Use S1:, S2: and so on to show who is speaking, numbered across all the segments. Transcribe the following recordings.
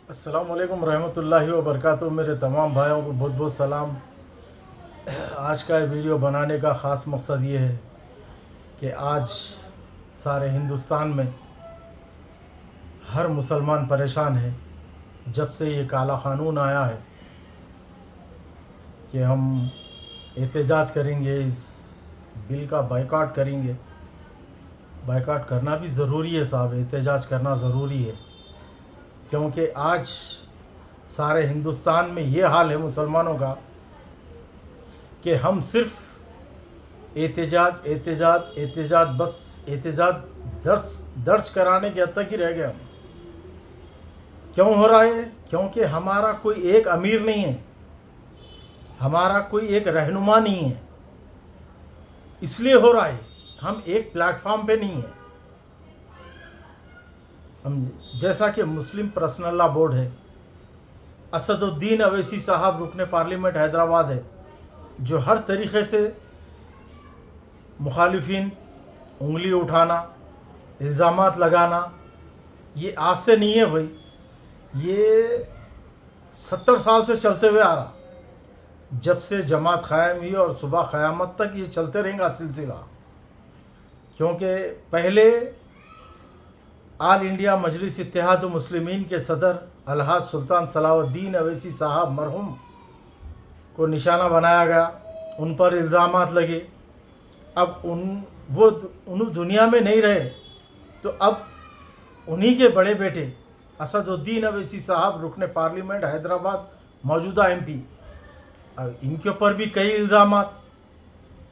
S1: अस्सलामुअलैकुम रहमतुल्लाहि व बरकातुहू। मेरे तमाम भाइयों को बहुत बहुत सलाम। आज का वीडियो बनाने का ख़ास मकसद ये है कि आज सारे हिंदुस्तान में हर मुसलमान परेशान है। जब से ये काला क़ानून आया है कि हम एहतजाज करेंगे, इस बिल का बायकॉट करेंगे। बायकॉट करना भी ज़रूरी है साहब, एहतजाज करना ज़रूरी है, क्योंकि आज सारे हिंदुस्तान में ये हाल है मुसलमानों का कि हम सिर्फ एहतजाज एहतजाज एहतजाज बस एहतजाज दर्ज कराने के हद तक ही रह गए हम। क्यों हो रहा है? क्योंकि हमारा कोई एक अमीर नहीं है, हमारा कोई एक रहनुमा नहीं है, इसलिए हो रहा है। हम एक प्लेटफॉर्म पे नहीं है। हम जैसा कि मुस्लिम पर्सनल लॉ बोर्ड है, असदुद्दीन अवैसी साहब रुकने पार्लियामेंट हैदराबाद है, जो हर तरीक़े से मुखालिफिन उंगली उठाना, इल्ज़ामात लगाना, ये आज से नहीं है भाई, ये 70 साल से चलते हुए आ रहा। जब से जमात क़ायम हुई और सुबह क़यामत तक ये चलते रहेगा सिलसिला। क्योंकि पहले आल इंडिया मजलिस इत्तेहाद मुस्लिमीन के सदर अलहाज सुल्तान सलाहुद्दीन अवैसी साहब मरहूम को निशाना बनाया गया, उन पर इल्ज़ामात लगे। अब उन दुनिया में नहीं रहे, तो अब उन्हीं के बड़े बेटे असदुद्दीन अवैसी साहब रुकने पार्लियामेंट हैदराबाद, मौजूदा MP, अब इनके ऊपर भी कई इल्ज़ामात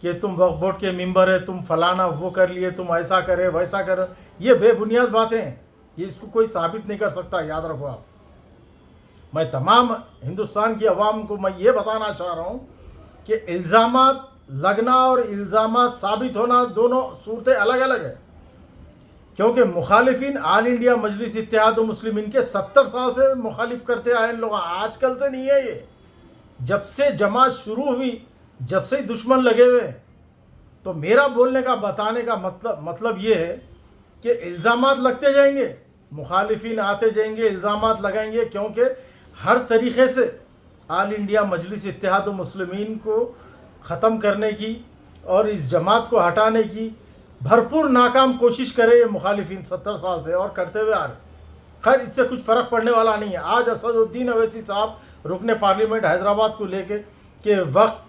S1: कि तुम वक्फ बोर्ड के मेंबर है, तुम फलाना वो कर लिए, तुम ऐसा करे वैसा करे। ये बेबुनियाद बातें हैं, ये इसको कोई साबित नहीं कर सकता, याद रखो आप। मैं तमाम हिंदुस्तान की आवाम को मैं ये बताना चाह रहा हूँ कि इल्ज़ामात लगना और इल्ज़ामात साबित होना दोनों सूरतें अलग अलग है। क्योंकि मुखालिफिन आल इंडिया मजलिस इत्तेहाद मुस्लिमीन के 70 साल से मुखालिफ करते आए लोग, आजकल से नहीं है ये। जब से जमात शुरू हुई, जब से दुश्मन लगे हुए हैं। तो मेरा बोलने का बताने का मतलब ये है कि इल्ज़ामात लगते जाएंगे, मुखालिफिन आते जाएंगे, इल्ज़ामात लगाएंगे, क्योंकि हर तरीक़े से आल इंडिया मजलिस इत्तेहाद मुस्लिमीन को ख़त्म करने की और इस जमात को हटाने की भरपूर नाकाम कोशिश करे ये मुखालिफिन 70 साल से और करते हुए आ रहे। खैर, इससे कुछ फ़र्क पड़ने वाला नहीं है। आज असदुद्दीन अवैसी साहब रुकने पार्लियामेंट हैदराबाद को लेके कि वक्त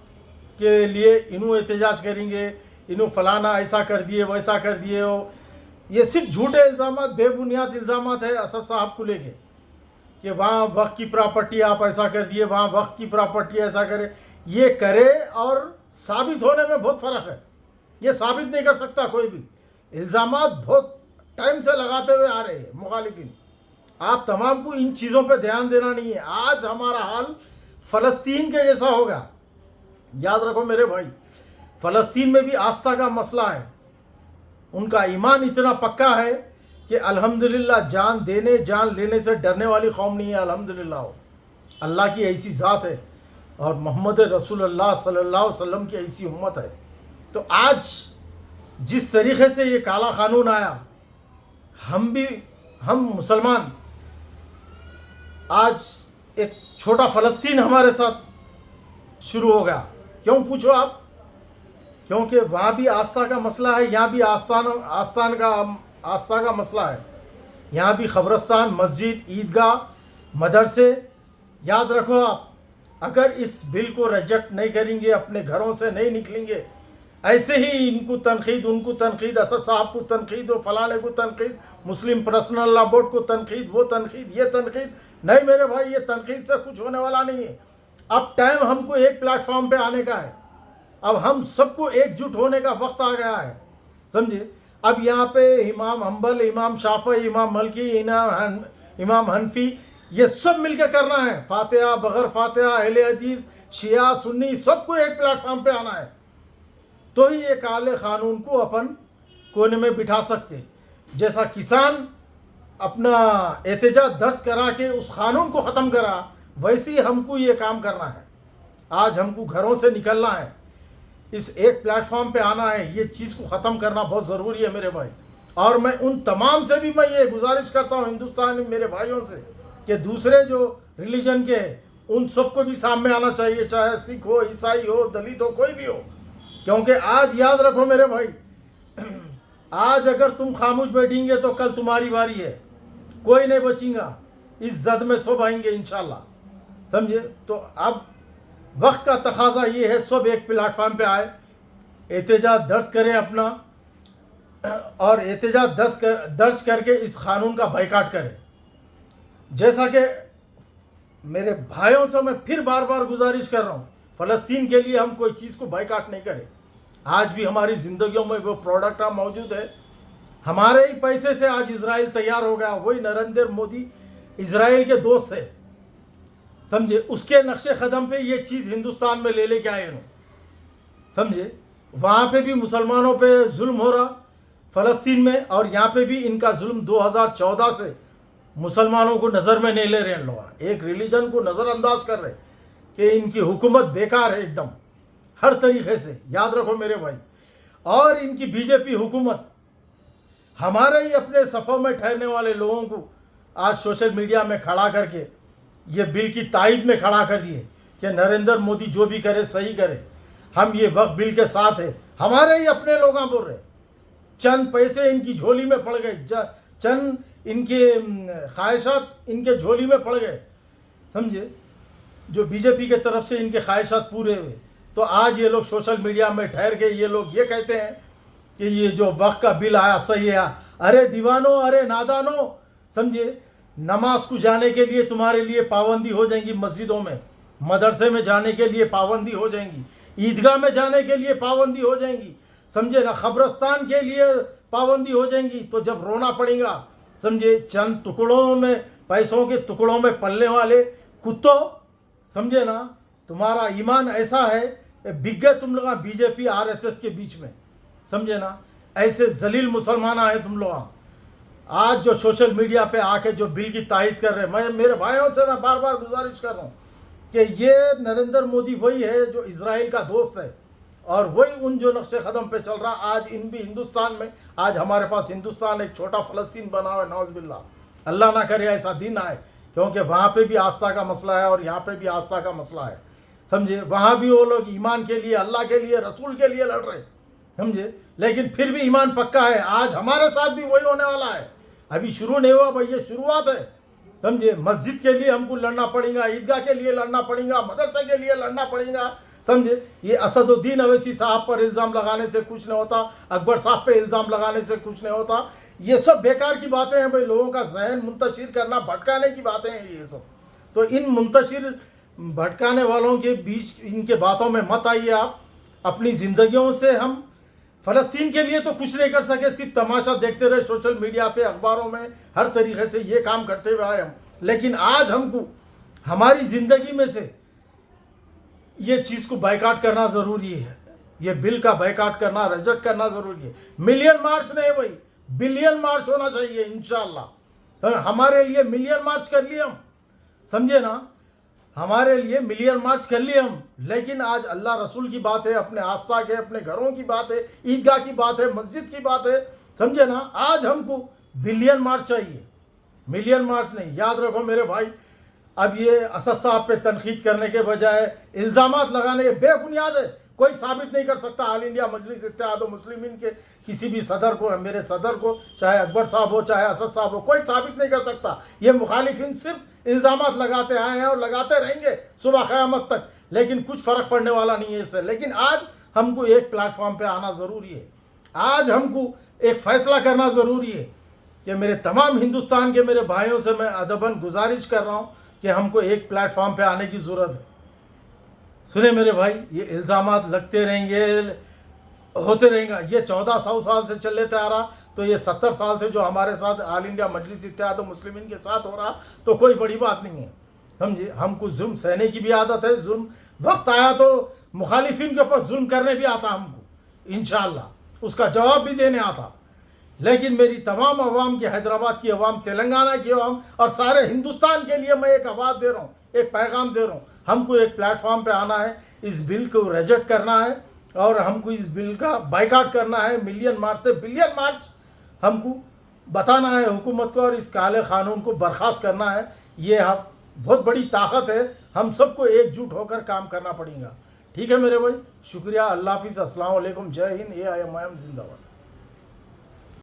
S1: के लिए इन्हों एहतजाज करेंगे, इन्हों फलाना ऐसा कर दिए वैसा कर दिए हो, ये सिर्फ झूठे इल्ज़ामात, बेबुनियाद इल्ज़ामात है असद साहब को लेके कि वहाँ वक्त की प्रॉपर्टी आप ऐसा कर दिए, वहाँ वक्त की प्रॉपर्टी ऐसा करे। ये करे और साबित होने में बहुत फ़र्क है। ये साबित नहीं कर सकता कोई भी। इल्ज़ामात बहुत टाइम से लगाते हुए आ रहे हैं मुखालिफिन। आप तमाम को इन चीज़ों पे ध्यान देना नहीं है। आज हमारा हाल फ़लस्तीन के जैसा होगा, याद रखो मेरे भाई। फ़लस्तीन में भी आस्था का मसला है, उनका ईमान इतना पक्का है कि अल्हम्दुलिल्लाह जान देने जान लेने से डरने वाली कौम नहीं है। अल्हम्दुलिल्लाह, अल्लाह की ऐसी ज़ात है और मोहम्मद रसूलुल्लाह सल्लल्लाहु अलैहि वसल्लम की ऐसी उम्मत है। तो आज जिस तरीक़े से ये काला क़ानून आया, हम मुसलमान, आज एक छोटा फ़लस्तीन हमारे साथ शुरू हो गया। क्यों पूछो आप? क्योंकि वहाँ भी आस्था का मसला है, यहाँ भी आस्था का मसला है। यहाँ भी ख़बरस्तान, मस्जिद, ईदगाह, मदरसे। याद रखो आप, अगर इस बिल को रिजेक्ट नहीं करेंगे, अपने घरों से नहीं निकलेंगे, ऐसे ही इनको तनकीद, उनको तनकीद, असद साहब को तनकीद, वो फलाने को तनकीद, मुस्लिम पर्सनल लॉ बोर्ड को तनकीद, वो तनकीद, ये तनकीद, नहीं मेरे भाई, ये तनकीद से कुछ होने वाला नहीं है। अब टाइम हमको एक प्लेटफॉर्म पे आने का है। अब हम सबको एकजुट होने का वक्त आ गया है, समझे। अब यहाँ पे इमाम हम्बल, इमाम शाफी, इमाम मलकी, इमाम हनफी, ये सब मिलकर करना है। फातिहा, बगैर फातिहा, अहले हदीस, शिया, सुन्नी, सबको एक प्लेटफॉर्म पे आना है, तो ही ये काले क़ानून को अपन कोने में बिठा सकते। जैसा किसान अपना एहतजाज दर्ज करा के उस क़ानून को ख़त्म करा, वैसे ही हमको ये काम करना है। आज हमको घरों से निकलना है, इस एक प्लेटफॉर्म पे आना है, ये चीज़ को ख़त्म करना बहुत ज़रूरी है मेरे भाई। और मैं उन तमाम से भी मैं ये गुजारिश करता हूँ, हिंदुस्तान में मेरे भाइयों से, कि दूसरे जो रिलीजन के हैं उन सबको भी सामने आना चाहिए, चाहे सिख हो, ईसाई हो, दलित हो, कोई भी हो। क्योंकि आज याद रखो मेरे भाई, आज अगर तुम खामोश बैठेंगे तो कल तुम्हारी बारी है, कोई नहीं बचेगा, इस जद में सब आएंगे इंशाल्लाह, समझे। तो अब वक्त का तकाजा ये है, सब एक प्लेटफार्म पे आए, एहतजाज दर्ज करें अपना, और एहतजाज दर्ज करके इस कानून का बाइकाट करें। जैसा कि मेरे भाइयों से मैं फिर बार बार गुजारिश कर रहा हूँ, फ़लस्तीन के लिए हम कोई चीज़ को बाइकाट नहीं करें। आज भी हमारी ज़िंदगियों में वो प्रोडक्ट मौजूद है, हमारे ही पैसे से आज इजराइल तैयार हो गया, वही नरेंद्र मोदी इजराइल के दोस्त है, समझे। उसके नक्शे कदम पे ये चीज़ हिंदुस्तान में ले लेके आए उन्होंने, समझे। वहाँ पे भी मुसलमानों पे जुल्म हो रहा फ़लस्तीन में, और यहाँ पे भी इनका जुल्म 2014 से मुसलमानों को नज़र में नहीं ले रहे हैं लोग, एक रिलीजन को नज़रअंदाज कर रहे कि इनकी हुकूमत बेकार है एकदम हर तरीके से, याद रखो मेरे भाई। और इनकी बीजेपी हुकूमत हमारे ही अपने सफ़ों में ठहरने वाले लोगों को आज सोशल मीडिया में खड़ा करके ये बिल की तायद में खड़ा कर दिए कि नरेंद्र मोदी जो भी करे सही करे, हम ये वक्फ बिल के साथ है। हमारे ही अपने लोग बोल रहे, चंद पैसे इनकी झोली में पड़ गए, चंद इनके ख्वाहिशात इनके झोली में पड़ गए, समझे, जो बीजेपी के तरफ से इनके ख्वाहिशात पूरे हुए। तो आज ये लोग सोशल मीडिया में ठहर के ये लोग ये कहते हैं कि ये जो वक्फ का बिल आया सही है। अरे दीवानों, अरे नादानों, समझिए, नमाज को जाने के लिए तुम्हारे लिए पाबंदी हो जाएंगी, मस्जिदों में, मदरसे में जाने के लिए पाबंदी हो जाएंगी, ईदगाह में जाने के लिए पाबंदी हो जाएंगी, समझे ना, कब्रस्तान के लिए पाबंदी हो जाएंगी। तो जब रोना पड़ेगा, समझे, चंद टुकड़ों में, पैसों के टुकड़ों में पलने वाले कुत्तों, समझे ना, तुम्हारा ईमान ऐसा है, बिक गए तुम लोग बीजेपी आरएसएस के बीच में, समझे ना, ऐसे जलील मुसलमान आए तुम लोग। आज जो सोशल मीडिया पे आके जो बिल की तायद कर रहे हैं, मैं मेरे भाइयों से मैं बार बार गुजारिश कर रहा हूँ कि ये नरेंद्र मोदी वही है जो इजराइल का दोस्त है, और वही उन जो नक्शे कदम पे चल रहा। आज इन भी हिंदुस्तान में, आज हमारे पास हिंदुस्तान एक छोटा फ़लस्तीन बना हुआ है, नौज़बिल्ला, अल्लाह ना करे ऐसा दिन आए, क्योंकि वहाँ पे भी आस्था का मसला है और यहाँ पे भी आस्था का मसला है, समझे। वहाँ भी वो लोग ईमान के लिए, अल्लाह के लिए, रसूल के लिए लड़ रहे, समझे, लेकिन फिर भी ईमान पक्का है। आज हमारे साथ भी वही होने वाला है, अभी शुरू नहीं हुआ भाई, ये शुरुआत है, समझे। मस्जिद के लिए हमको लड़ना पड़ेगा, ईदगाह के लिए लड़ना पड़ेगा, मदरसे के लिए लड़ना पड़ेगा, समझे। ये असदुद्दीन अवैसी साहब पर इल्ज़ाम लगाने से कुछ नहीं होता, अकबर साहब पे इल्ज़ाम लगाने से कुछ नहीं होता, ये सब बेकार की बातें हैं भाई, लोगों का जहन मुंतशिर करना, भटकाने की बातें हैं ये सब। तो इन मुंतशिर भटकाने वालों के बीच इनके बातों में मत आइए आप। अपनी ज़िंदगियों से हम फ़लस्तीन के लिए तो कुछ नहीं कर सके, सिर्फ तमाशा देखते रहे सोशल मीडिया पे, अखबारों में, हर तरीके से ये काम करते हुए आए हम। लेकिन आज हमको हमारी ज़िंदगी में से ये चीज़ को बाइकाट करना ज़रूरी है, ये बिल का बाइकाट करना, रिजेक्ट करना ज़रूरी है। मिलियन मार्च नहीं भाई, बिलियन मार्च होना चाहिए इंशाल्लाह। तो हमारे लिए मिलियन मार्च कर लिए हम, समझे ना, हमारे लिए मिलियन मार्च कर लिए हम। लेकिन आज अल्लाह रसूल की बात है, अपने आस्था के, अपने घरों की बात है, ईदगाह की बात है, मस्जिद की बात है, समझे ना। आज हमको बिलियन मार्च चाहिए, मिलियन मार्च नहीं। याद रखो मेरे भाई, अब ये असद साहब पे तनकीद करने के बजाय इल्ज़ामात लगाने के बेबुनियाद है, कोई साबित नहीं कर सकता। ऑल इंडिया मजलिस इत्तेहाद मुस्लिमीन के किसी भी सदर को, मेरे सदर को, चाहे अकबर साहब हो, चाहे असद साहब हो, कोई साबित नहीं कर सकता। ये मुखालिफिन सिर्फ इल्ज़ामात लगाते आए हैं और लगाते रहेंगे सुबह क़यामत तक, लेकिन कुछ फ़र्क पड़ने वाला नहीं है इससे। लेकिन आज हमको एक प्लेटफॉर्म पे आना ज़रूरी है, आज हमको एक फ़ैसला करना ज़रूरी है कि मेरे तमाम हिंदुस्तान के मेरे भाइयों से मैं अदबन गुजारिश कर रहा हूँ कि हमको एक प्लेटफॉर्म पे आने की ज़रूरत है। सुने मेरे भाई, ये इल्ज़ामात लगते रहेंगे, होते रहेंगे, ये 1400 साल से चल लेते आ रहा, तो ये 70 साल से जो हमारे साथ ऑल इंडिया मजलिस इत्तेहाद मुस्लिमीन के साथ हो रहा, तो कोई बड़ी बात नहीं है, समझिए। हमको जुल्म सहने की भी आदत है, जुल्म वक्त आया तो मुखालिफिन के ऊपर जुल्म करने भी आता हमको, इंशाअल्लाह उसका जवाब भी देने आता। लेकिन मेरी तमाम अवाम की, हैदराबाद की अवाम, तेलंगाना की अवाम और सारे हिंदुस्तान के लिए मैं एक आवाज़ दे रहा हूँ, एक पैगाम दे रहा हूँ, हमको एक प्लेटफॉर्म पे आना है, इस बिल को रिजेक्ट करना है और हमको इस बिल का बाइकाट करना है। मिलियन मार्च से बिलियन मार्च हमको बताना है हुकूमत को और इस काले क़ानून को बर्खास्त करना है। ये हम बहुत बड़ी ताकत है, हम सबको एकजुट होकर काम करना पड़ेगा। ठीक है मेरे भाई, शुक्रिया, अल्लाह हाफिज़, अस्सलाम वालेकुम, जय हिंद, AIMIM जिंदाबाद।